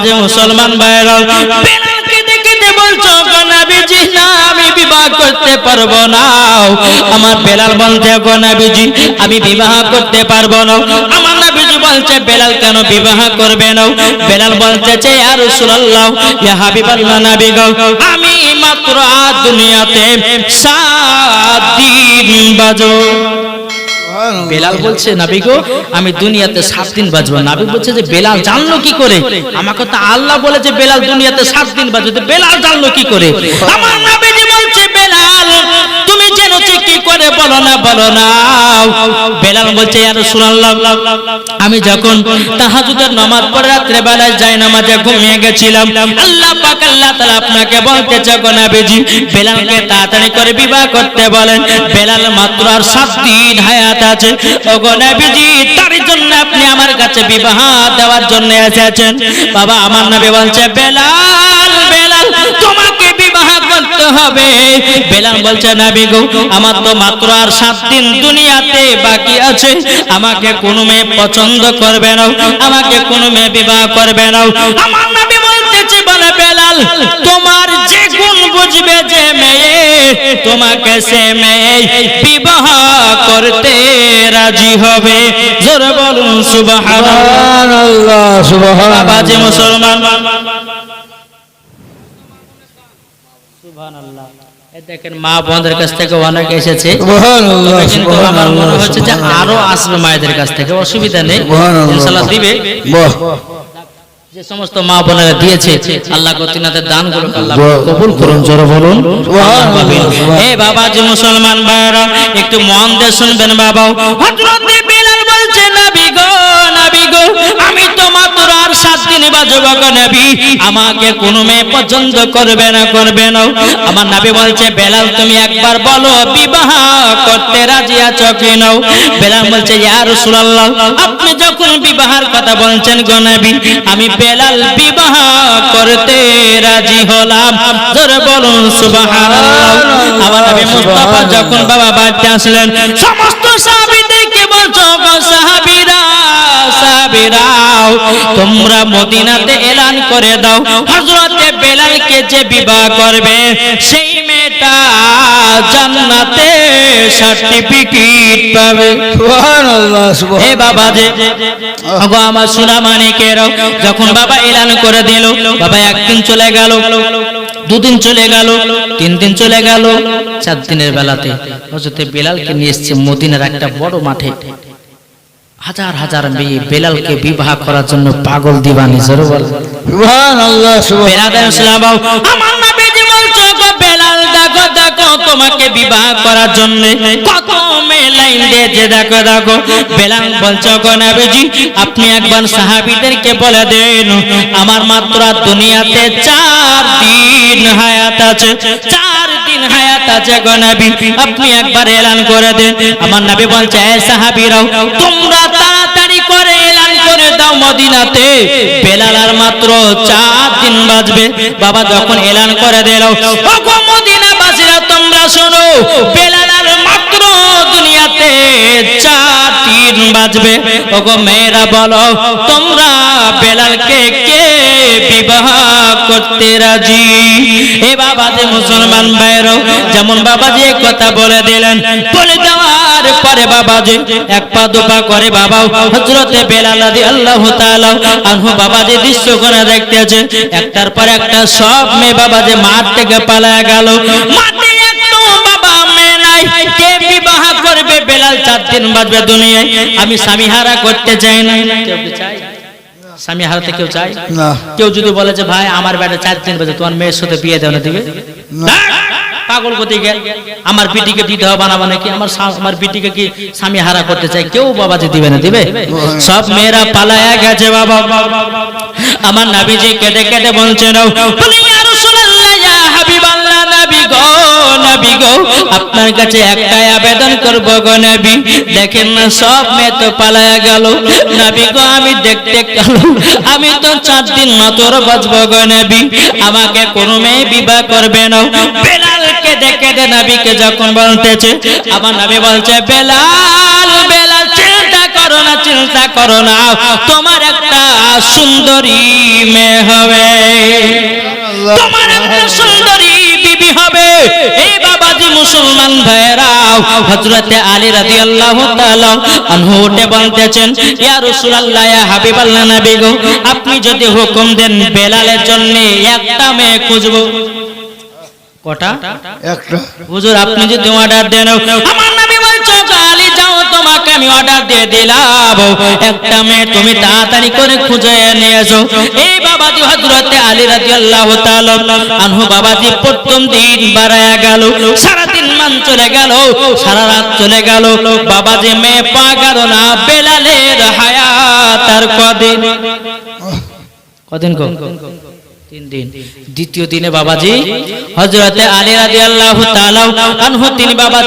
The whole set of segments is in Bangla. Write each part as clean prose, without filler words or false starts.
যে মুসলমান ভাইরা, বেলালকে দেখে বলছো গো নবীজি না আমি বিবাহ করতে পারবো না। আমার বেলাল বলছে গো নবীজি আমি বিবাহ করতে পারবো না। আমার নবীজি বলছে বেলাল কেন বিবাহ করবে না? বেলাল বলছে যে ইয়া রাসূলুল্লাহ ইয়া হাবিবাল্লাহ নবী গো আমি মাত্র দুনিয়াতে 7 দিন বাজো। বেলাল বলছে নবী গো আমি দুনিয়াতে 7 দিন বাজবো। নবী বলছে যে বেলাল জানলো কি করে? আমাকে তো আল্লাহ বলেছে বেলাল দুনিয়াতে 7 দিন বাজবে, তো বেলাল জানলো কি করে? আমার নবীজি বলছে বেলাল তুমি জেনেছো কি করে বলো না বলো না। বেলাল বলছে ইয়া রাসূলুল্লাহ আমি যখন তাহাজ্জুদের নামাজ পড়ে রাত্রে বেলায় যাই নামাজে ঘুমিয়ে গেছিলাম, আল্লাহ পাক আল্লাহ তাআলা আপনাকে বলতেছে গো নবীজি বেলালকে তাড়াতাড়ি করে বিবাহ করতে বলেন। বেলাল মাত্র আর 7 দিন হায়াত আছে। ও গো নবীজি তার জন্য আপনি আমার কাছে বিবাহ দেওয়ার জন্য এসেছেন। বাবা আমার নবী বলছে বেলাল বেলাল তোমাকে বিবাহ করতে হবে। বেলাল বলছে নবী গো আমার তো মাত্র আর 7 দিন দুনিয়াতে বাকি আছে, আমাকে কোনো মেয়ে পছন্দ করবে না, আমাকে কোনো মেয়ে বিবাহ করবে না। আমার নবী বলতেছে বলে বেলাল তোমার যে গুণ বুঝবে যে মেয়ে তোমাকে সে মেয়ে বিবাহ করতে রাজি হবে। জোরে বলুন সুবহানাল্লাহ সুবহানাল্লাহ। বাজে মুসলমান সুবহানাল্লাহ। এই দেখেন মা বোনদের কাছ থেকে অনেক এসেছে সুবহানাল্লাহ সুবহানাল্লাহ। আমার মনে হচ্ছে যে আরো আসবে মায়েদের কাছ থেকে, অসুবিধা নেই ইনশাআল্লাহ দিবে। বাহ যে সমস্ত মা বোনেরা দিয়েছে আল্লাহ গতিনাতে দানগুলো আল্লাহ কবুল করুন। জোরে বলুন সুবহানাল্লাহ। এ বাবা যে মুসলমান ভাইরা একটু মন দিয়ে শুনবেন বাবা। হযরত বেলাল বলছে নবী গো আমি তো মাত্র আর 7 দিন বাজবো গো নবী, আমাকে কোনো মেয়ে পছন্দ করবে না করবে না। আমার নবী বলছে বেলাল তুমি একবার বলো বিবাহ করতে রাজি আছো কি নাও? বেলাল বলছে ইয়া রাসূলুল্লাহ আপনি যখন বিবাহের কথা বলছেন গো নবী আমি বেলাল বিবাহ করতে রাজি হলাম। জোরে বলুন সুবহানাল্লাহ। আমার নবী মুস্তাফা যখন বাবা বাড়িতে আসলেন সমস্ত সাহাবীদেরকে বলছো গো সাহাবীরা সাহাবীরাও তোমরা মদিনাতে এলান করে দাও হযরতে বেলালকে যে বিবাহ করবে সেই মেয়েটা জান্নাতে সার্টিফিকেট পাবে। সুবহানাল্লাহ সুবহানাল্লাহ। হে বাবা যে ওগো আমার সোনা মানিকেরাও যখন বাবা এলান করে দিল, বাবা একদিন চলে গেল, 2 দিন চলে গেল, 3 দিন চলে গেল, 4 দিনের বেলাতে হযরতে বেলালকে নিয়ে এসেছে মদিনার একটা বড় মাঠে। হাজার হাজার মেয়ে বেলালকে বিবাহ করার জন্য পাগল দিবানি। জোরে বল সুবহানাল্লাহ সুবহানাল্লাহ। আমার নবীজি বলছো গো বেলাল দেখো দেখো তোমাকে বিবাহ করার জন্য কত মেয়ে লাইন দিয়েছে দেখো দেখো। বেলাল বলছো গো নবীজি আপনি একবার সাহাবীদেরকে বলে দেন আমার মাত্র দুনিয়াতে 4 দিন হায়াত আছে, 4 দিন হায়াত আছে গো নবী আপনি একবার এলান করে দেন। আমার নবী বলছে এ সাহাবীরাও তোমরা তাড়াতাড়ি করে এলান করে দাও মদিনাতে বেলাল আর মাত্র 4 দিন বাজবে। বাবা যখন এলান করে দিল ওগো মদিনাবাসীরা তোমরা শোনো বেলাল আর মাত্র দুনিয়াতে 4 দিন বাজবে। ওগো মেয়েরা বলো তোমরা বেলালকে কে বিবাহ করতে রাজি? এ বাবা যে মুসলমান ভাইরা যেমন বাবা যে কথা বলে দিলেন, বলে দেওয়ার পরে বাবা যে 1 পা 2 পা করে বাবা হযরতে বেলাল রাদিয়াল্লাহু তাআলা আনহু বাবা যে দৃশ্যখানা দেখতেছে একটার পর একটা সব মেয়ে বাবা যে মাঠ থেকে পালায়া গেল। মাঠে একটু বাবা মেয়ে নাই, কে বিবাহ করবে? বেলাল 4 দিন বাজবে দুনিয়ায়, আমি স্বামী হারা করতে চাই না। কেউ কি চায় স্বামী হারাতে? কেউ চায় না। কেউ যদি বলে যে ভাই আমার বেটা 4 দিন বাজে তোমার মেয়ের সাথে বিয়ে দেও না, দিবে না? পাগল কোথায় গেল? আমার বিটিকে বিধবা বানাবো নাকি? আমার বিটিকে কি স্বামী হারা করতে চাই? কেউ বাবা যে দিবে না, দিবে? সব মেয়েরা পালায়া গেছে বাবা। আমার নবীজি কেঁদে কেঁদে বলছেন ইয়া রাসূলুল্লাহ ইয়া হাবিবাল্লাহ নবী গো নবী গো আপনার কাছে একটাই আবেদন করব গো নবী, দেখেন না সব মেয়ে তো পালায়া গেল। নবী গো আমি দেখতে কালো, আমি তো 4 দিন মাত্র বাঁচবো গো নবী, আমাকে কোনো মেয়ে বিবাহ করবে না। বেলালকে দেখে দে নবীকে যখন বলতেছে আমার নবী বলছে বেলাল বেলাল চিন্তা করো না চিন্তা করো না, তোমার একটা সুন্দরী মেয়ে হযরতে আলী রাদিয়াল্লাহু তাআলা আনহু উঠে বলতেছেন, ইয়া রাসূলুল্লাহ, ইয়া হাবিবাল্লাহ নবী গো, আপনি যদি হুকুম দেন বেলালের জন্য একটা মেয়ে খুঁজবো। কটা? একটা। হুজুর আপনি যদি অর্ডার দেন, আমার নবী বলছে আলী যাও, তোমাকে আমি অর্ডার দিয়ে দিলাম, একটা মেয়ে তুমি তাড়াতাড়ি করে খুঁজে নিয়ে এসো। এই বাবাজি হযরতে আলী রাদিয়াল্লাহু তাআলা আনহু বাবাজি প্রথম দিন বাড়ায়া গেল, সারা দিন মান চলে গেল, সারা রাত চলে গেল, বাবাজি মেয়ে পাওয়া গেল না। বেলালের হায়াত আর কদিন? কদিন গো? 3 দিন। দ্বিতীয় দিনে বাবাজি হযরতে আলী রাদিয়াল্লাহু তাআলা আনহু তিনি বাবা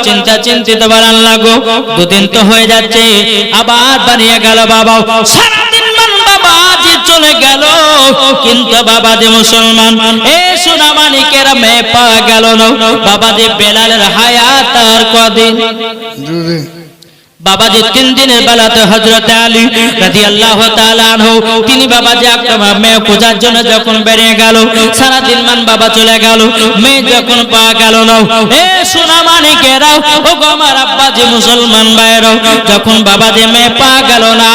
চিন্তিত বাড়ান লাগো, 2 দিন তো হয়ে যাচ্ছে, আবার বাড়িয়ে গেল বাবা, সারা দিন মান বাবাজি চলে গেল, কিন্তু বাবাজি মুসলমান এ সোনা মানিকেরা মেয়ে পাওয়া গেল না। বাবাজি বেলালের হায়াত আর কদিন? 2 দিন। বাবাজি 3 দিনের বেলাতে হযরতে আলী রাদিয়াল্লাহু তাআলা আনহু তিনি বাবাজি একটা মেয়ে খোঁজার জন্য যখন বেরিয়ে গেল, সারা দিন মান বাবা চলে গেল, মেয়ে যখন পাওয়া গেল না। এ সোনা মানিকেরা, ও গো আমার আব্বাজি মুসলমান ভাইরাও, যখন বাবাজি মেয়ে পাওয়া গেল না,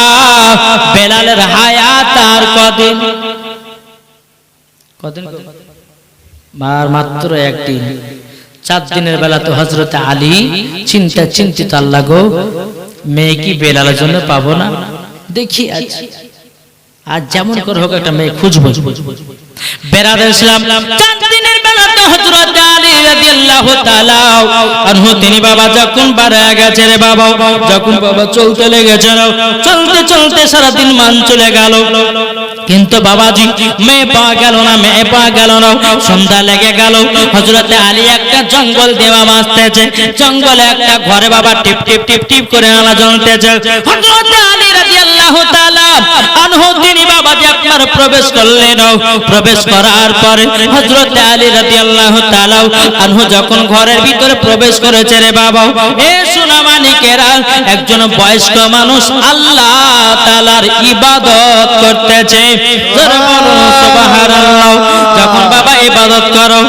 বেলালের হায়াত আর কদিন? কদিন? মাত্র 1 দিন। 4 দিনের বেলা তো হযরতে আলী চিন্তিত, আল্লাহ গো, মেয়ে কি বেলালের জন্য পাবো না? দেখি আজ যেমন করে হোক একটা মেয়ে খুঁজবো। বেরাদার ইসলাম 4 দিনের বেলা তো হযরতে আলী রাদিয়াল্লাহু তাআলা আনহু তিনি বাবা যখন বাড়া গেছে রে বাবা, যখন বাবা চলতে লেগেছে, চলতে সারা দিন মান চলে গেল, কিন্তু বাবাজি মেয়ে পাওয়া গেল না, সন্ধ্যা লেগে গেল। হযরতে আলী একটা জঙ্গল দেওয়া মাছতেছে, জঙ্গলে একটা ঘরে বাবা টিপ করে আলা জ্বলতেছে। হযরতে আলী রাদিয়াল্লাহু তাআলা আনহু তিনি বাবাজি আপনার প্রবেশ করলেন। প্রবেশ করার পরে হযরতে আলী রাদিয়াল্লাহু তাআলা আনহু যখন ঘরের ভিতরে প্রবেশ করেছে রে বাবা, এ সোনা মানিকেরা, একজন বয়স্ক মানুষ আল্লাহ তাআলার ইবাদত করতেছে। সুবহানাল্লাহ। যখন বাবা ইবাদত করো,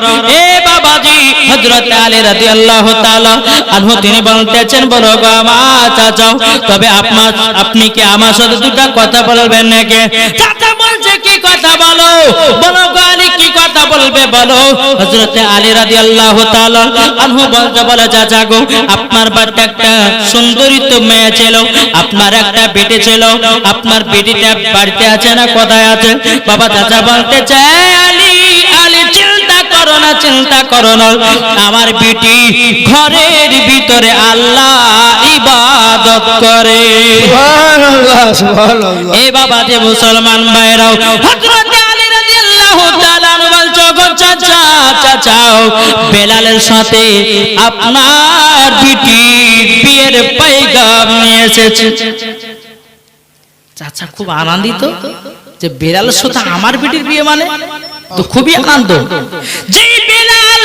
এ বাবাজি হযরতে আলী রাদিয়াল্লাহু তাআলা আনহু তিনি বলতেছেন, বলো গো আমার চাচা, তবে আপনি কি আমার সাথে দুটো কথা বলবেন নাকি? চাচা বলছে, কি কথা বলো? বলো গো আলী, কি কথা বলবে বলো? হযরতে আলী রাদিয়াল্লাহু তাআলা আনহু বলতে বলে, চাচা গো, আপনার বাড়িতে একটা সুন্দরী তো মেয়ে ছিল, আপনার একটা বেটি ছিল, আপনার বেটিটা বাড়িতে আছে না কোথায় আছে? বাবা চাচা বলতে চায়, আলী চিন্তা করো না, আমার বেটি ঘরের ভিতরে আল্লাহ ইবাদত করে। সুবহানাল্লাহ, সুবহানাল্লাহ। এই বাবা যে মুসলমান ভাইরাও, হযরতে আলী রাদিয়াল্লাহু তাআলা বলছো, গো চাচা, বেলালের সাথে আপনার বেটির বিয়ের পয়গাম নিয়ে এসেছে। চাচা খুব আনন্দিত যে বেলালের সাথে আমার বেটির বিয়ে, মানে তো খুবই আনন্দ। যে বেলাল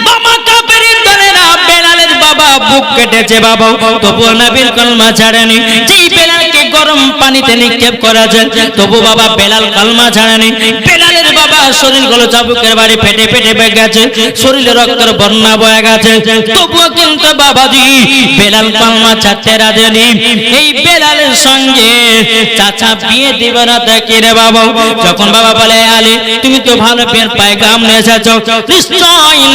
বাবা কাফেরের ধরে না, বেলালের বাবা বুক কেটেছে বাবা, তবু নবীর কলমা ছাড়েনি। যে বেলালকে গরম পানিতে নিক্ষেপ করেছে, তবু বাবা বেলাল কলমা ছাড়েনি। বেলালের বাবা শরীরগুলো চাবুকের বাড়ি ফেটে বেগে গেছে, শরীরে রক্তের বন্যা বয়ে গেছে, তবুও কিন্তু বাবাজি বেলাল কলমা ছাড়তে রাজি নেই। এই বেলালের সঙ্গে চাচা বিয়ে দিবে না দেখি রে বাবা। যখন বাবা বলে, আলী তুমি তো ভালো বিয়ের পয়গাম নিয়ে এসেছো,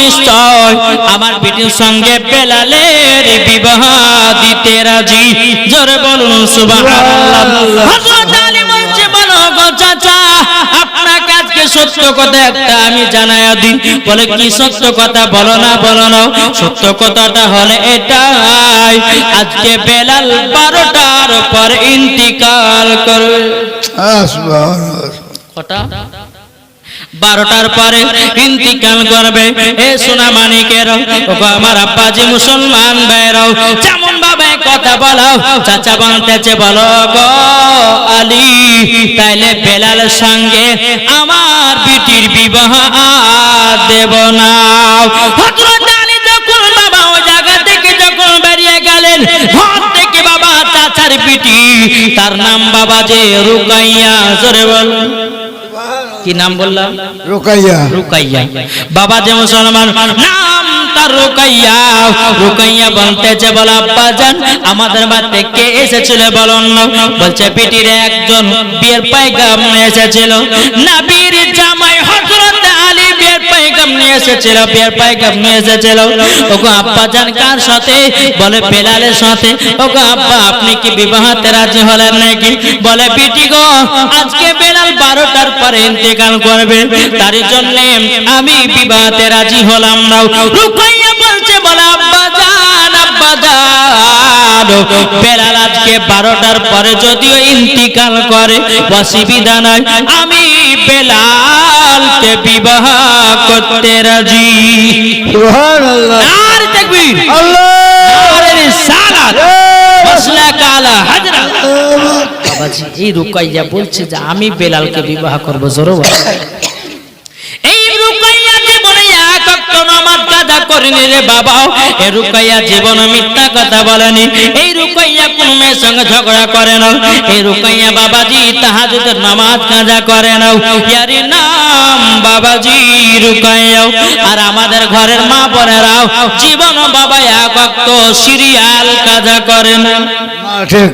নিশ্চয় আমার বেটির সঙ্গে বেলালের বিবাহ দিতে রাজি। জোরে বলুন সুবহানাল্লাহ। হযরত আলী বলছে, বলো গো চাচা, আপনাকে আজকে সত্য কথা একটা আমি জানায়া দিই। বলে, কি সত্য কথা? বলো না। সত্য কথাটা হলে এটাই, আজকে বেলাল 12টার পর ইন্তিকাল করবে। কটা? 12টার পরে ইন্তিকাল করবে। এ সোনা মানিকের, আমার আব্বাজি মুসলমান ভাইরাও, যেমন ভাবে কথা বলো, চাচা বলতেছে, বলো গো আলী, তাইলে বেলালের সঙ্গে আমার বেটির বিবাহ দেব না। হযরত আলী যখন বাবা ওই জায়গা থেকে যখন বেরিয়ে গেলেন, ঘর থেকে বাবা চাচার বেটি, তার নাম বাবা যে রুকাইয়া। জোরে বল, কি নাম বললাম? রুকাইয়া। বাবা যে মুসলমান, নাম মাতা রুকাইয়া। রুকাইয়া বলতেছে বলে আব্বাজান আমাদের বাড়িতে কে এসেছিল বলুন না। বলছে পিটির একজন বিয়ের পায়গাম নিয়ে এসেছিল, নবীর জামাই হযরত আলী বিয়ের পায়গাম নিয়ে এসেছিল, বিয়ের পায়গাম নিয়ে এসেছিল। ওগো আব্বাজান কার সাথে? বলে বেলালের সাথে। ওগো আব্বা আপনি কি বিবাহতে রাজি হলেন নাকি? বলে বিটি গো আজকে বেলাল 12টার পরে ইন্তেকাল করবে, তার জন্য আমি বিবাহতে রাজি হলাম না। রুকাইয়া বলছে বলে আব্বাজান আব্বাজান বেলাল আজকে 12টার পরে যদিও ইন্তেকাল করে অসুবিধা নাই, আমি বেলালকে বিবাহ করতে রাজি। সুবহানাল্লাহ, নারে তাকবীর, আল্লাহ, নারে রিসালাত, মাসলাক আলা হাজরা। বাবাজি এই রুকাইয়া বলছে যে আমি বেলালকে বিবাহ করব। জোরে বলো। এই রুকাইয়া জীবনে এক ওয়াক্ত নামাজ কাজা করেনি রে বাবা। এই রুকাইয়া জীবনে মিথ্যা কথা বলেনি। এই রুকাইয়া কোন মেয়ের সঙ্গে ঝগড়া করে না। এই রুকাইয়া বাবাজি তাহাজ্জুদের নামাজ কাজা করে না। ইয়ারি নাম বাবাজি রুকাইয়া। আর আমাদের ঘরের মা বোনেরাও জীবন বাবা এক ওয়াক্ত সিরিয়াল কাজা করে না। ঠিক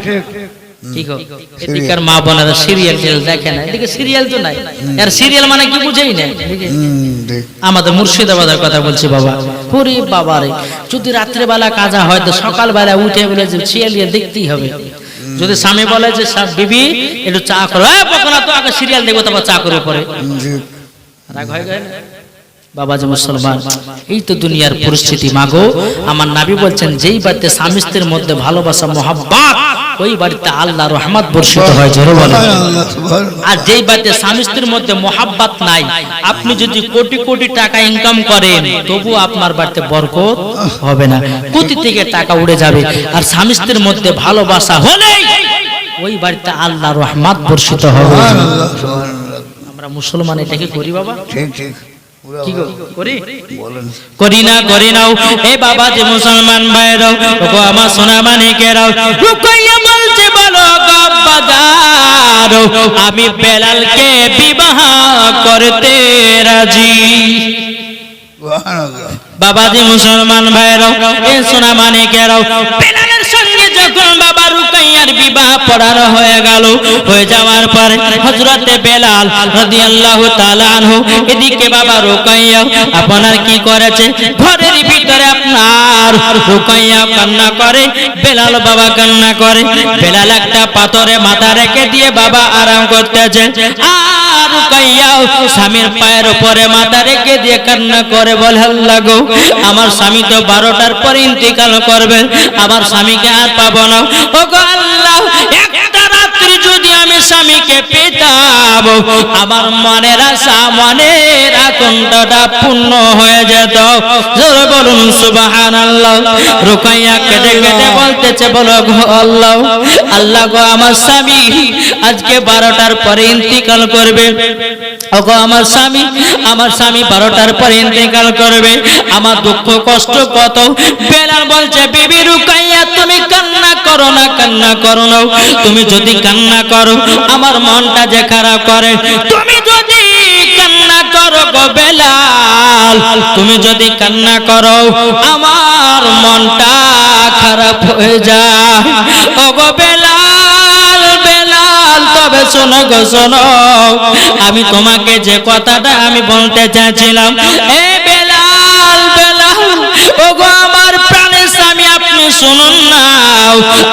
ঠিক আছে, এদিকের মা বোনেরা সিরিয়াল দেখে না, এদিকে সিরিয়াল তো নাই। আর সিরিয়াল মানে কি বুঝেই না। আমাদের মুর্শিদাবাদের কথা বলছি বাবা। ওরে বাবা রে, যদি রাত্রে বেলা কাজা হয় তো সকাল বেলা উঠে বলে যে সিরিয়াল দেখতেই হবে। যদি স্বামী বলে যে বিবি একটু চা করো, না তো আগে সিরিয়াল দেখবো তারপর চা করে পরে রাগ হয়ে গেল। বাবা যে মুসলমান, এই তো দুনিয়ার পরিস্থিতি। মাগো আমার নবী বলছেন যেই বাড়িতে স্বামী স্ত্রীর মধ্যে ভালোবাসা মোহাব্বত, ওই বাড়িতে আল্লাহর রহমত বর্ষিত হয়। জোরে বলেন। আর যেই বাড়িতে স্বামী স্ত্রীর মধ্যে মোহাব্বত নাই, আপনি যদি কোটি কোটি টাকা ইনকাম করেন তবু আপনার বাড়িতে বরকত হবে না, কোটি থেকে টাকা উড়ে যাবে। আর স্বামী স্ত্রীর মধ্যে ভালোবাসা হলেই ওই বাড়িতে আল্লাহর রহমত বর্ষিত হবে। আমরা মুসলমান এটাকে করি বাবা? ঠিক ঠিক কি করি? করি না, করি নাও। এ বাবা যে মুসলমান ভাইরাও, ওগো আমার সোনা মানিকেরাও, রুকাইয়া বলছে বলো আব্বাজান আমি বেলালকে বিবাহ করতে রাজি। সুবহানাল্লাহ। বাবা যে মুসলমান ভাইরাও, এ সোনা মানিকেরাও, বেলালের সঙ্গে যখন বাবা রুকাইয়ার বিবাহ পড়ানো হয়ে গেল, হয়ে যাওয়ার পরে হযরতে বেলাল রাদিয়াল্লাহু তাআলা আনহু এদিকে বাবা রুকাইয়া আপনার কি করেছে, ঘরের ভিতরে আপনার রুকাইয়া কান্না করে, বেলাল বাবা কান্না করে। বেলাল একটা পাথরে মাথা রেখে দিয়ে বাবা আরাম করতেছে, আর রুকাইয়া স্বামীর পায়ের উপরে মাথা রেখে দিয়ে কান্না করে বলে আল্লাহ গো আমার স্বামী তো 12টার পরে ইন্তেকাল করবে, আমার স্বামীকে আর পাবো না। ওগো আল্লাহ একটা রাত্রি যদি আমি স্বামীকে পেতাম আমার মনের আশা মনের আকণ্ঠটা পূর্ণ হয়ে যেত। জোরে বলুন সুবহানাল্লাহ। রুকাইয়া কেঁদে কেঁদে বলতেছে বলো গো আল্লাহ, আল্লাহ গো আমার স্বামী আজকে 12টার পরে ইন্তেকাল করবে। ওগো আমার স্বামী 12টার পরে ইন্তেকাল করবে, আমার দুঃখ কষ্ট কত। বেলাল বলছে বিবি রুকাইয়া তুমি কান্না করো না, কান্না করো না। তুমি যদি কান্না করো আমার মনটা যে খারাপ করে, তুমি যদি কান্না করো গো বেলাল, তুমি যদি কান্না করো আমার মনটা খারাপ হয়ে যায়। ওগো বেলাল বেলাল তবে শোনো গো শোনো, আমি তোমাকে যে কথাটা আমি বলতে চাইছিলাম, এ বেলাল বেলাল ওগো আমার প্রাণের স্বামী আপনি শুনুন না,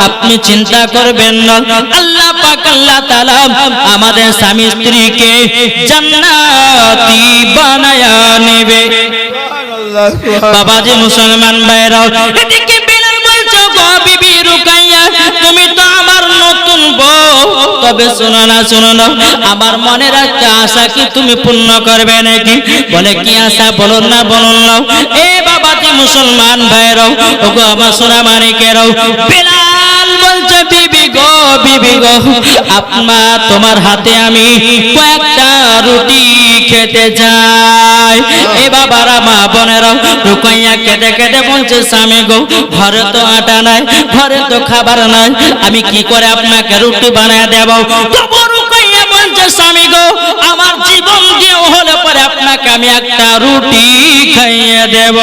আপনি চিন্তা করবেন না, আল্লাহ পাক আল্লাহ তাআলা আমাদের স্বামী স্ত্রীকে জান্নাতি বানায়া নেবে। বাবা যে মুসলমান ভাইরাও, এদিকে বেলাল বলছো গো বিবি রুকাইয়া তুমি তো আমার নতুন বউ, তবে শোনো না শোনো না, আমার মনের একটা আশা কি তুমি পূর্ণ করবে নাকি? বলে কি আশা বলুন না বলুন না। এ বাবা যে মুসলমান ভাইরাও, ওগো আমার সোনা মানিকেরাও, বেলাল বলছে বিবি গো আপনার তোমার হাতে আমি কয়েকটা রুটি খেতে চাই। এ বাবারা মা বোনেরাও, রুকাইয়া কেটে কেটে বলছে স্বামী গো ঘরে তো আটা নাই, ঘরে তো খাবার নাই, আমি কি করে আপনাকে রুটি বানায় দেব? তবু রুকাইয়া বলছে স্বামী গো আমার জীবন দিয়ে হলে পরে আপনাকে তোমাকে আমি একটা রুটি খাইয়ে দেব।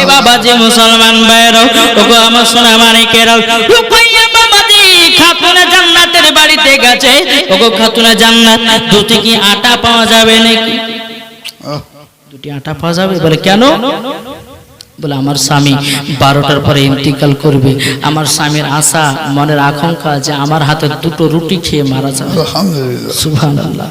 এ বাবাজি মুসলমান ভাইরা, ওগো আমার সোনা মানিকেরা, রুকাইয়া বাবাজি খাতুনে জান্নাতের বাড়িতে গেছে। ওগো খাতুনে জান্নাত, দুটি কি আটা পাওয়া যাবে নাকি? দুটি আটা পাওয়া যাবে? বলে কেন? বলে আমার স্বামী 12টার পরে ইন্তিকাল করবে, আমার স্বামীর আশা মনের আকাঙ্ক্ষা যে আমার হাতে দুটো রুটি খেয়ে মারা যাবে। সুবহানাল্লাহ।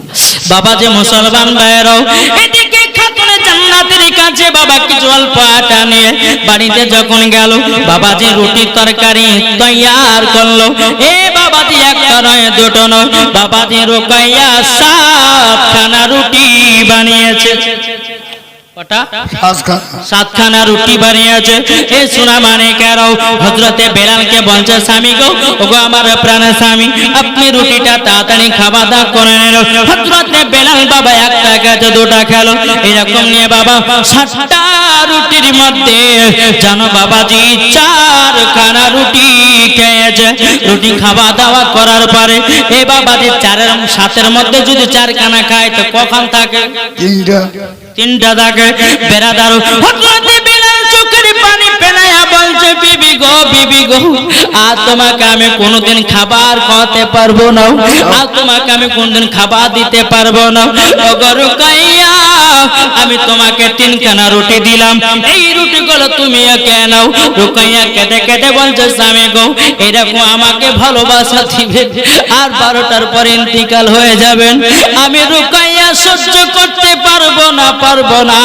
বাবা যে মুসলমান ভাইরাও, এদিকে খাতুনে জান্নাতের কাছে বাবা কিছু অল্প আটা নিয়ে বাড়িতে যখন গেল, বাবা যে রুটি তরকারি তৈয়ার করলো। এ বাবা যে একটা নয় দুটো নয়, বাবা যে রুকাইয়া 7খানা রুটি বানিয়েছে। সাতখানা রুটি বানিয়েছে। এ সোনা মানিকেরাও, হযরতে বেলালকে বলছে, স্বামী গো, ওগো আমার প্রাণের স্বামী, আপনি রুটিটা তাড়াতাড়ি খাওয়া দাওয়া করে নিন। হযরতে বেলাল বাবা একটা খেলো, দুটা খেলো, এরকম নিয়ে বাবা 7টা রুটির মধ্যে জানো বাবাজি 4খানা রুটি খেয়েছে। রুটি খাওয়া দাওয়া করার পরে এ বাবাজি 7এর মধ্যে যদি 4খানা খায় তো কখন থাকে? 3টা থাকে। বেরাদার হযরতে বেলাল চোখের পানি ফেলায়া বলছে, বিবি গো, বিবি গো, আর তোমাকে আমি কোনোদিন খাবার খাওয়াতে পারবো না, আর তোমাকে আমি কোনোদিন খাবার দিতে পারবো না। ওগো রুকাইয়া, আমি তোমাকে 3খানা রুটি দিলাম, এই রুটিগুলো তুমি কে নাও। রুকাইয়া কেটে কেটে বলছে, স্বামী গো, এরকম আমাকে ভালোবাসা দিবেন আর 12টার পরে ইন্তিকাল হয়ে যাবেন, আমি রুকাইয়া সহ্য করতে পারবো না, পারবো না।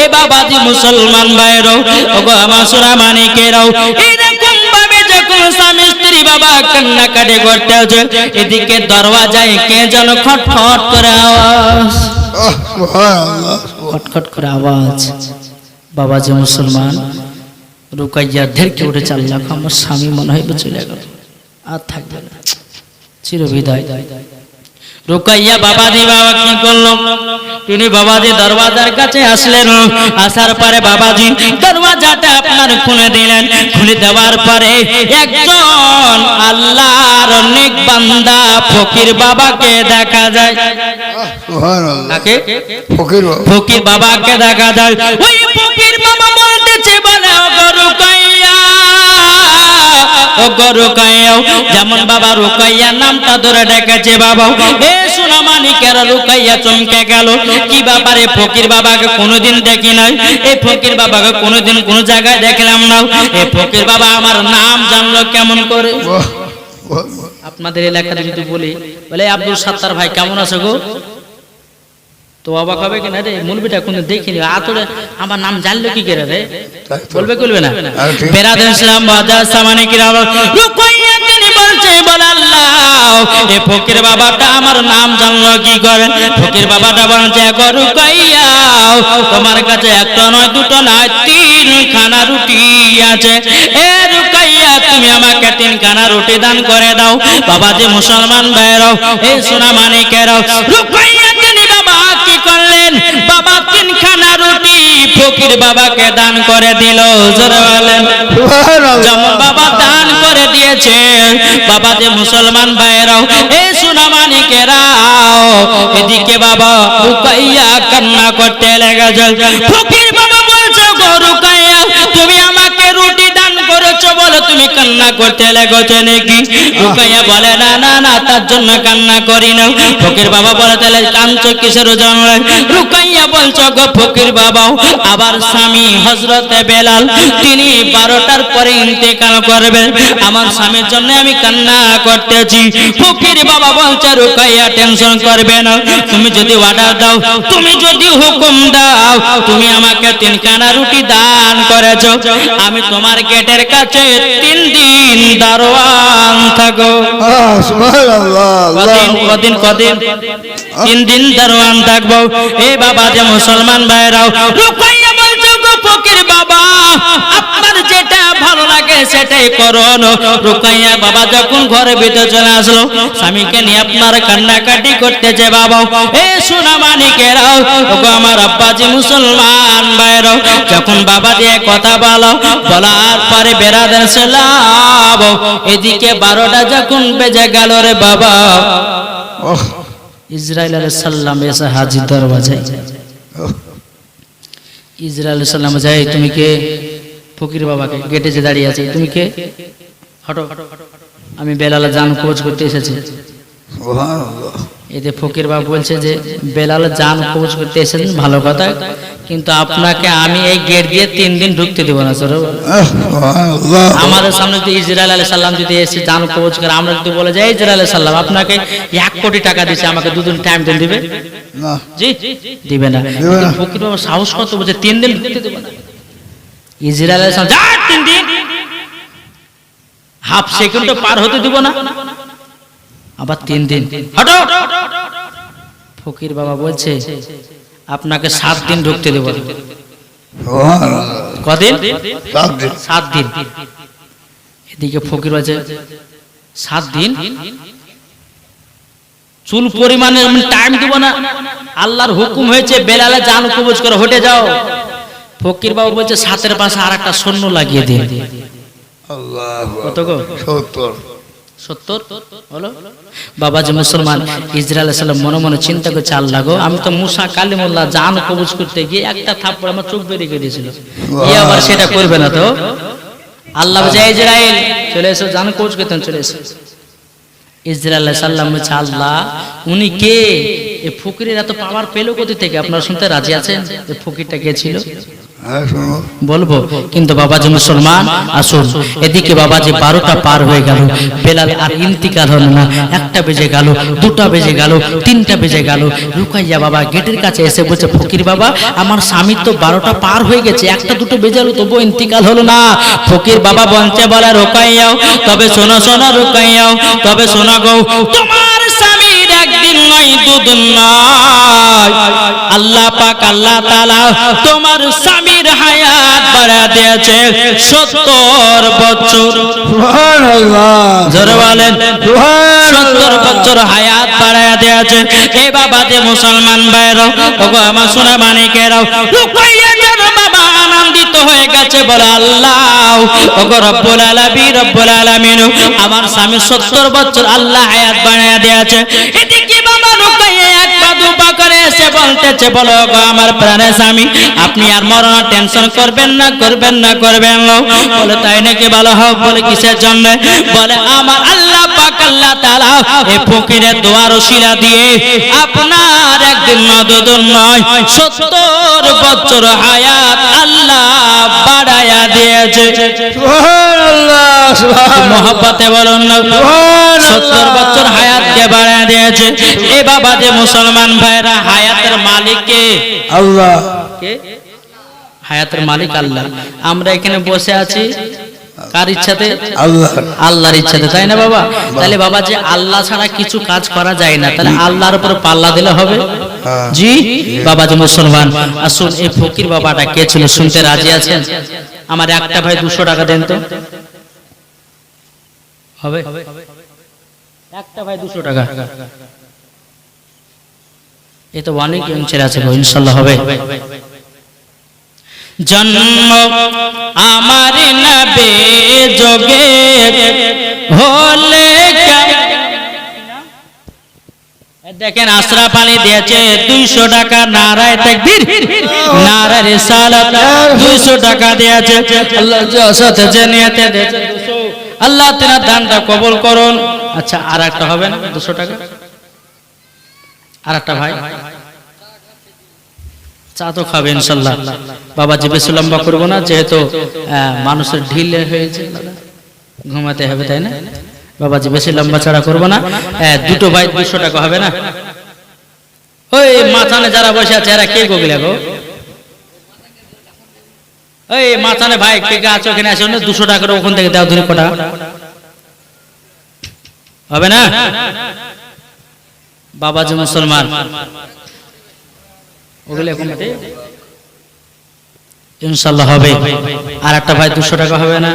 এ বাবাজি মুসলমান ভাইরো, ওগো আমার সোনা মানিকেরাও, এরকম ভাবে যখন স্বামী স্ত্রী বাবা কান্নাকাটি করতে আছে, এদিকে দরওয়াজায় কে যেন খটখট করে আওয়াজ, খটখট করে আওয়াজ। বাবাজি মুসলমান, রুকাইয়া ধেরকে উঠে চাল্লা, আমার স্বামী মনে হয় চলে গেল, আর থাকবে না, চিরবিদায়। রুকাইয়া বাবাজি বাবা কি করলো? তিনি বাবাজি দরওয়াজার কাছে আসলেন। আসার পরে বাবাজি দরওয়াজাটা আপনার খুলে দিলেন। খুলে দেওয়ার পরে একজন আল্লাহর নেক বান্দা ফকির বাবাকে দেখা যায়। সুবহানাল্লাহ। ফকির বাবাকে দেখা যায়। ওই ফকির বাবা বলতেছে, বলে ওগো রুকাইয়া, ওগো রুকাইয়া, যেমন বাবা রুকাইয়া নামটা ধরে ডেকেছে বাবা, এ সোনা মানিকেরা, রুকাইয়া চমকে গেল। কি ব্যাপারে? ফকির বাবাকে কোনোদিন দেখি নাই, এই ফকির বাবাকে কোনোদিন কোনো জায়গায় দেখলাম না, এই ফকির বাবা আমার নাম জানলো কেমন করে? আপনাদের এলাকাতে যদি বলি, বলে আব্দুল সাত্তার ভাই কেমন আছো গো, তো অবাক হবে কিনা রে, মুলবিটা কোনো দেখিনি, আতরে আমার নাম জানলো কি করে রে? বলবে বলবে না? বেরাদার ইসলাম বাজার সামানে কি রুকাইয়া তিনি বলছে, বলে আল্লাহ, এই ফকির বাবাটা আমার নাম জানলো কি করে? ফকির বাবাটা বলছে, গো রুকাইয়া, তোমার কাছে একটা নয় দুটো নয় 3খানা রুটি আছে। এ রুকাইয়া, তুমি আমাকে 3খানা রুটি দান করে দাও। বাবা যে মুসলমান ভাইরাও, এই সোনা মানিকেরাও, রুকাইয়া তিনি বাবা কি করলেন? বাবা 3খানা রুটি ফকির বাবাকে দান করে দিল। জোরে বলেন সুবহানাল্লাহ। যেমন বাবা দান করে দিয়েছে, বাবা যে মুসলমান ভাইরাও, এই সোনা মানিকেরাও, এদিকে বাবা রুকাইয়া কান্না করতে লেগেছে। ফকির বাবা বলছে, গো রুকাইয়া, তুমি আমাকে রুটি দান করেছো বলে তুমি কান্না করতে লেগেছো নাকি? রুকাইয়া বলে, না না না, তার জন্য কান্না করি না। ফকির বাবা বলে, তাহলে কাঁদছো কিসের জন্য? রুকাইয়া বলছো, গো ফকির বাবাও, আবার স্বামী হযরতে বেলাল তিনি 12টার পরে ইন্তেকাল করবেন, আমার স্বামীর জন্য আমি কান্না করতেছি। ফকির বাবা বলছে, রুকাইয়া টেনশন করবে না, তুমি যদি অর্ডার দাও, তুমি যদি হুকুম দাও, তুমি আমাকে 3খানা রুটি দান করেছো, আমি তোমার গেটের কাছে 3 দিন দারোয়ান থাকো। কদিন? 3 দিন দারোয়ান থাকবো। এ বাবা যে মুসলমান ভাইরাও, রুকাইয়া বলছো, গো ফকির বাবা, আপনার যেটা ভালো লাগে সেটাই করুন। রুকাইয়া বাবা যখন ঘরে ভিতরে চলে আসলো, স্বামীকে নিয়ে আপনার কান্নাকাটি করতেছে। বাবা, এ সোনা মানিকেরাও, ওগো আমার আব্বাজি মুসলমান ভাইরাও, যখন বাবা দিয়ে কথা বলার পরে বেরাদার সালাম, এদিকে 12টা যখন বেজে গেল রে বাবা, ইসরাইল আলাইহিস সালাম এসে হাজির দরওয়াজায়। ইসরাইল আলাইহিস সালাম যায়, তুমি কে? ফকির বাবাকে গেটে যে দাঁড়িয়ে আছে, তুমি কে? হটো, আমি বেলাল জান খোঁজ করতে এসেছি। সুবহানাল্লাহ। এতে ফকির বাবা বলছে যে বেলাল জান খোঁজ করতে এসেছেন, ভালো কথা, কিন্তু আপনাকে আমি এই গেট দিয়ে 3 দিন ঢুকতে দেব না। স্যার সুবহানাল্লাহ। আমাদের সামনে যদি ইসরাইল আলাইহিস সালাম যদি এসে জান খোঁজ করে, আমরা যদি বলে যাই ইসরাইল আলাইহিস সালাম আপনাকে 1 কোটি টাকা দিয়েছে, আমাকে 2 দিন টাইম দেন, দিবে? না, জি দিবে না। দিবে না। ফকির বাবা সাহস কত, বলছে 3 দিন ঢুকতে দেব না। ইসরাইল আলাইহিস সালাম, যা 3 দিন, হাফ সেকেন্ডও পার হতে দিব না। আবার 3 দিন, হটো। ফকির বাবা বলছে আপনাকে 7 দিন ঢুকতে দেব। সুবহানাল্লাহ। কদিন? 7 দিন। 7 দিন। এদিকে ফকির বলছে 7 দিন, চুল পরিমাণে টাইম দিব না, আল্লাহর হুকুম হয়েছে বেলালে জান কবজ করে হটে যাও। ফকির বাবা বলছে 7-এর পাশে আর একটা শূন্য লাগিয়ে দিন। আল্লাহু কত গো? 70। 70 হলো। বাবাজি মুসলমান, ইসরাইল আলাইহিস সালাম মনে মনে চিন্তা করছে, আল্লাহ গো, আমি তো মুসা কালিমুল্লাহ জান কবজ করতে গিয়ে একটা থাপ্পড় আমার চোখ বেরিয়ে দিয়েছিল, ই আবার সেটা করবে না তো? আল্লাহ বলছে ইসরাইল চলে এসো, জান কবজ করতে চলে এসো। ইসরাইল আলাইহিস সালাম বলছে, আল্লাহ উনি কে? এই ফকিরের এত পাওয়ার পেলো কোথা থেকে? আপনারা শুনতে রাজি আছেন এই ফকিরটা কে ছিল? হ্যাঁ, শুনো। বলবো, কিন্তু বাবাজি মুসলমান আসুন। এদিকে বাবাজি 12টা পার হয়ে গেল, বেলাল আর ইন্তিকাল হলো না। 1টা বেজে গেল, 2টা বেজে গেল, 3টা বেজে গেল। রুকাইয়া বাবা গেটের কাছে এসে বলছে, ফকির বাবা আমার স্বামীর তো 12টা পার হয়ে গেছে, 1টা 2টো বেজে গেল, তবু ইন্তিকাল হলো না। ফকির বাবা বলছে, বলে রুকাইয়াও, তবে শোনো শোনো রুকাইয়াও, তবে শোনো গো, তোমার স্বামীর একদিন নয় 2 দিন নয়, আল্লাহ পাক আল্লাহ তাআলা তোমার স্বামীর হায়াত বাড়া দিয়েছে 70 বছর। সুবহানাল্লাহ। জোরে বলেন, সুবহানাল্লাহ। 70 বছর হায়াত বাড়া দিয়েছে। এ বাবা যে মুসলমান ভাইরা, ওগো আমার সোনা মানিকেরাও, রুকাইয়া যেন বাবা আনন্দিত হয়ে গেছে, বলে আল্লাহ ওগো রব্বুল আলামিন, রব্বুল আলামিন আমার স্বামী 70 বছর আল্লাহ হায়াত বাড়া দিয়েছে। এদিকে বাবা রুকাইয়া 1 পা 2 পা করে এসে বলতেছে, বলো গো আমার প্রাণের স্বামী, আপনি আর মরণ টেনশন করবেন না, করবেন না, করবেন না। বলে তাই নাকি? ভালো হোক। বলে কিসের জন্য? বলে আমার আল্লাহ পাক আল্লাহ তাআলা এই ফকিরের দোয়ার ওসিলা দিয়ে আপনার একদিন না 2 দিন নয় 70 বছর হায়াত আল্লাহ বাড়ায়া দিয়েছে। সুবহানাল্লাহ। সুবহানাল্লাহ। মহব্বতে বলুন না, 70 বছর হায়াতকে বাড়ায়া দিয়েছে। এ বাবা যে মুসলমান ভাইরা, হায়াতের মালিক কে? আল্লাহ। কে? হায়াতের মালিক আল্লাহ। আমরা এখানে বসে আছি কার ইচ্ছাতে? আল্লাহ। আল্লাহর ইচ্ছাতে, তাই না বাবা? তাহলে বাবা যে আল্লাহ ছাড়া কিছু কাজ করা যায় না, তাহলে আল্লাহর উপর পাল্লা দিলে হবে? জি বাবা যে মুসলমান, আসুন এই ফকির বাবাটা কে ছিল শুনতে রাজি আছেন? আমার একটা ভাই 200 টাকা দেন তো, হবে? একটা ভাই 200 টাকা, এই তো অনেক ছেলে আছে, ইনশাআল্লাহ হবে। জন্ম আমার নবে যোগে হলে, দেখেন আশরাফ আলী দিয়েছে 200 টাকা। নারায়ে তাকবীর, নারায়ে রিসালাত, 200 টাকা দিয়েছে। আল্লাহ সাথে যে নিয়তে দিয়েছে 200, আল্লাহ তাআলা দানটা কবুল করুন। আচ্ছা আর একটা হবে না 200 টাকা? আর একটা ভাই চা তো খাবে ইনশাআল্লাহ। বাবাজি বেশি লম্বা করবো না, যেহেতু মানুষের ঢিল হয়েছে, ঘুমাতে হবে, তাই না? বাবাজি বেশি লম্বা ছাড়া করবো না। 2টো ভাই 200 টাকা হবে না? ওই মাথানে যারা বসে আছে এরা কে গোগলে গো? ওই মাথানে ভাই কে আছো ওখানে আসো না, 200 টাকা করে ওখান থেকে দাও, ধরে কটা হবে না? বাবাজি মুসলমান, ওগুলো কমতে ইনশাআল্লাহ হবে। আর একটা ভাই 200 টাকা হবে না?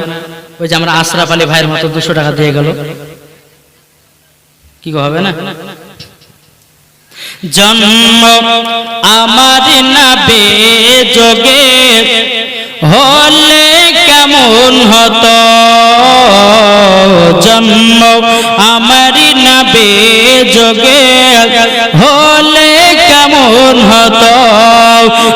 ওই যে আমরা আশরাফ আলী ভাইয়ের মতো 200 টাকা দিয়ে গেল, কি হবে না? জন্ম আমার নবে যোগে হলে কেমন হতো জন্ম আমারি নবী যোগে হলে কেমন হতো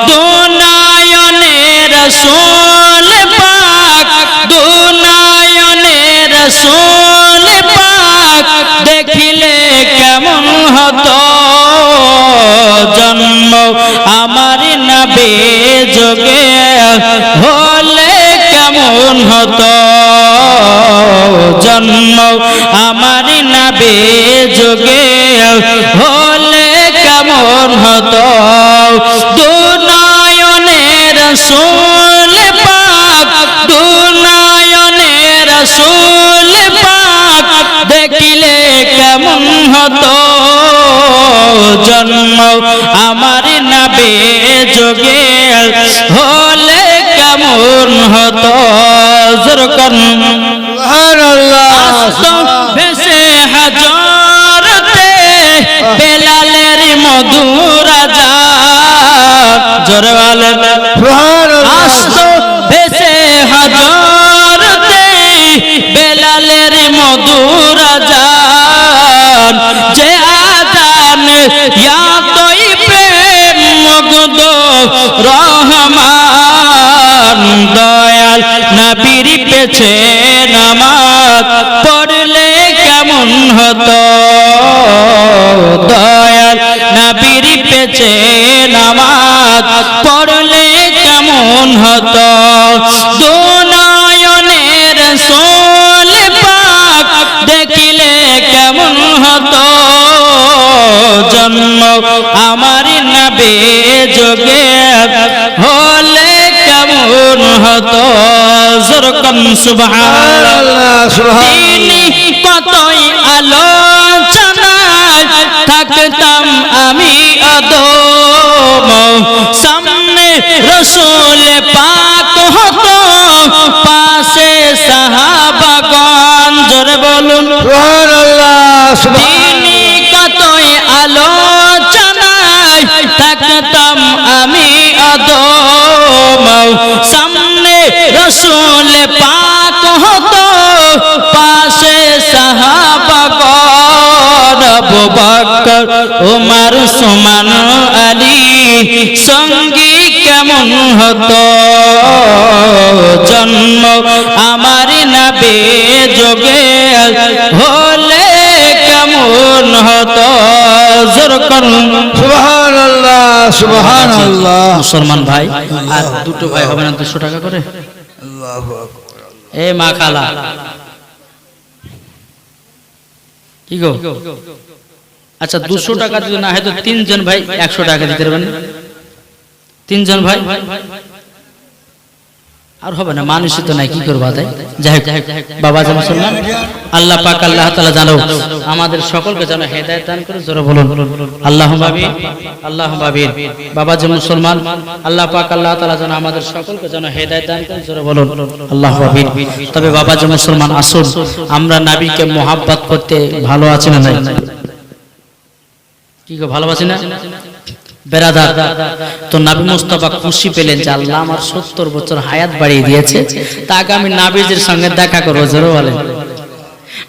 দুনায়নে রাসূল পাক দুনায়নে রাসূল পাক দেখিলে কেমন হতো জন্ম আমারি নবী যোগে হলে কেমন হতো জন্ম আমারি নবী যোগে হলে কেমন হতো দুনায়নে রাসূল পাক দুনায়নে রাসূল পাক দেখিলে কেমন হতো জন্ম আমারি নবী যোগে হলে কেমন হতো জরকন ভেসে হাজরতে বেলালের মধুর আজান জোরওয়ালে আসতো ভেসে হাজরতে বেলালের মধুর আজান যে আজান ইয়াতই প্রেম মুগ্ধ রহমান দয়াল নবীর পেছে নামাজ পড়লে কেমন হতো দয়াল নবীর পেছে নামাজ পড়লে কেমন হতো দুনায়নে রাসূল পাক দেখিলে কেমন হতো জন্ম আমারি নবী যোগে হলে কেমন হতো জরকন সুবহানাল্লাহ তিনি কতই আলোচনায় থাকতাম আমি আদম সামনে রাসূল পাক হতো পাশে সাহাবাগণ জোরে বলুন সুবহানাল্লাহ তিনি কতই আলোচনায় থাকতাম আমি আদম সামনে রাসূল পাক হতো পাশে সাহাবাগণ আবু বকর ওমর ওসমান আলী সঙ্গী কেমন হতো জন্ম আমারি নবী যোগে হলে কেমন হতো জরকন সুবহানাল্লাহ সুবহানাল্লাহ মুসলমান ভাই আর দুটো ভাই হবে না 200 টাকা করে আল্লাহু আকবার এ মা খালা কি গো আচ্ছা 200 টাকা যদি না হয় তো তিনজন ভাই 100 টাকা দিতে পারবেন তিনজন ভাই আর হবে না মানুষই তো নাই কি করবা তাই যাই হোক বাবা যে মুসলমান আল্লাহ পাক আল্লাহ তাআলা জানো আমাদের সকলকে যেন হেদায়েত দান করে জোরে বলুন আল্লাহুম্মা আমিন আল্লাহুম্মা আমিন বাবা যে মুসলমান আল্লাহ পাক আল্লাহ তাআলা যেন আমাদের সকলকে যেন হেদায়েত দান করে জোরে বলুন আল্লাহুম্মা আমিন তবে বাবা যে মুসলমান আসুন আমরা নবীকে মোহাব্বত করতে ভালো আছি না নাই কি গো ভালোবাসি না বেরাদার তো নবী মুস্তাফা খুশি পেলেন যে আল্লাহ আমার 70 বছর হায়াত বাড়িয়ে দিয়েছে তা আগামী নবীদের সঙ্গে দেখা করব জোরে বলেন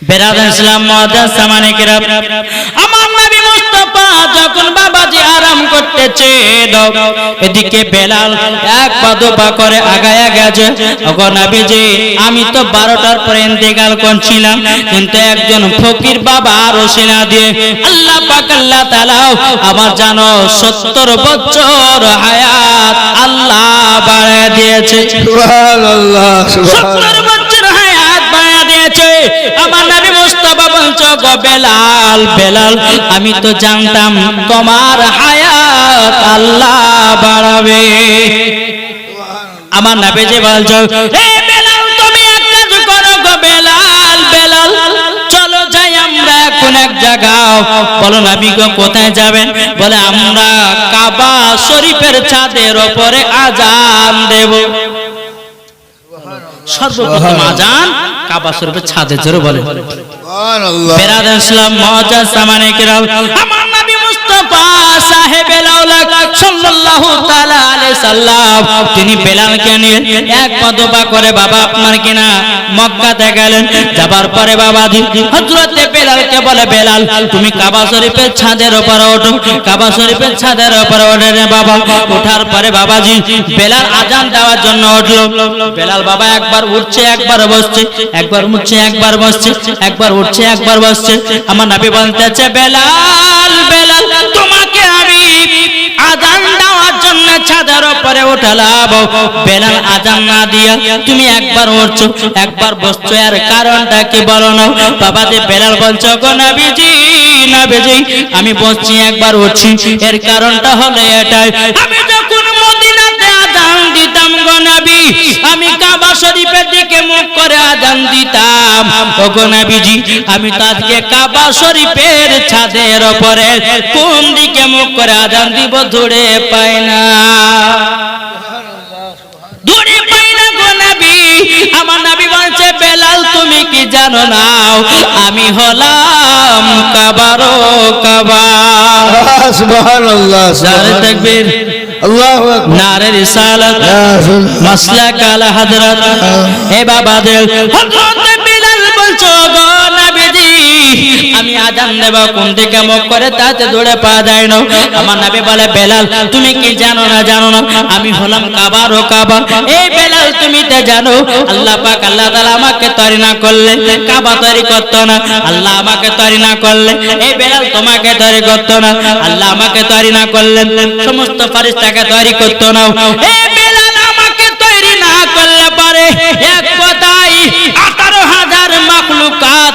বেরাদার ইসলাম মুআদ্দাস সামানে কিরাম আমার নবী মুস্তাফা যখন বাবাজি আরাম করতেছে এদিকে বেলাল এক পা দো পা করে আগায়া গেছে ওগো নবীজি আমি তো 12টার পরে ইন্তেকাল করছিলাম কিন্তু একজন ফকির বাবা রসিলা দিয়ে আল্লাহ পাক আল্লাহ তাআলা আমার জানো 70 বছর হায়াত আল্লাহ বাড়িয়ে দিয়েছে সুবহানাল্লাহ 70 বছর হায়াত বাড়িয়ে দিয়েছে আমার নবী মুস্তাফা বলছো গো বেলাল বেলাল আমি তো জানতাম তোমার হায়াত আল্লাহ বাড়াবে আমার নবীজি বলছো হে বেলাল তুমি এক কাজ করো গো বেলাল বেলাল চলো যাই আমরা কোন এক জায়গায় বলো নবী গো কোথায় যাবেন বলে আমরা কাবা শরীফের ছাদের উপরে আযান দেব সর্বপ্রথম আযান কাবা শরীফের ছাদে জোরে বলে সুবহানাল্লাহ বেরাদার ইসলাম মুআদ্দাস সামানে কিরাম আমার নবী মুস্তাফা সাহেবে লাউলাক সাল্লাল্লাহু তাআলা আলাইহি তাআলা তিনি বেলালকে নিয়ে এক পা দুপা করে বাবা আপনার কিনা মক্কাতে গেলেন। যাবার পরে বাবাজি হযরতে বেলালকে বলে, বেলাল তুমি কাবা শরীফের ছাদের উপরে ওঠো। কাবা শরীফের ছাদের উপরে ওঠে রে বাবা। ওঠার পরে বাবাজি বেলাল আজান দেওয়ার জন্য উঠলো। বেলাল বাবা একবার উঠছে একবার বসছে, একবার উঠছে একবার বসছে, একবার উঠছে একবার বসছে। আমার নবী বলতেছে, বেলাল বেলাল তোমাকে আমি আজান দেওয়ার জন্য ছাদের উপরে উঠালাম। বেলাল আজান না দিয়া তুমি একবার উঠছো একবার বসছো, এর কারণটা কি বলো না? বাবা যে বেলাল বলছো, গো নবীজি নবীজি আমি বসছি একবার উঠছি, এর কারণটা হলো এটাই, আমি যখন মদিনাতে আজান দিতাম গো নবী, আমি কাবা শরীফের দিকে মুখ করে আজান দিতাম। ও গো নবীজি আমি তো আজকে কাবা শরীফের ছাদের উপরে কোন দিকে মুখ করে আজান দিব ধরে পাই না, ধরে পাই না গো নবী। আমার নবী বলছে, বেলাল তুমি কি জানো না আমি হলাম কাবারো কাবা। সুবহানাল্লাহ নারে তাকবীর, আল্লাহু আকবার, নারে রিসালাত, মাসলাক আলা হযরত। হে বাবাদের হযরত বেলাল বলছো, গো নবীজি আমি আজান দেব কোন দিকে মুখ করে তাতে দৌড়ে পাওয়া যায় না। আমার নবী বলে, বেলাল তুমি কি জানো না জানো না আমি হলাম কাবারো কাবা। এই বেলাল তুমি তো জানো আল্লাহ পাক আল্লাহ তাআলা আমাকে তৈরি না করলে কাবা তৈরি করতো না, আল্লাহ আমাকে তৈরি না করলে এই বেলাল তোমাকে তৈরি করতো না, আল্লাহ আমাকে তৈরি না করলে সমস্ত ফেরেশতাকে তৈরি করতো না। এই বেলাল আমাকে তৈরি না করলে পারে এক কথাই 18,000 মাখলুকাত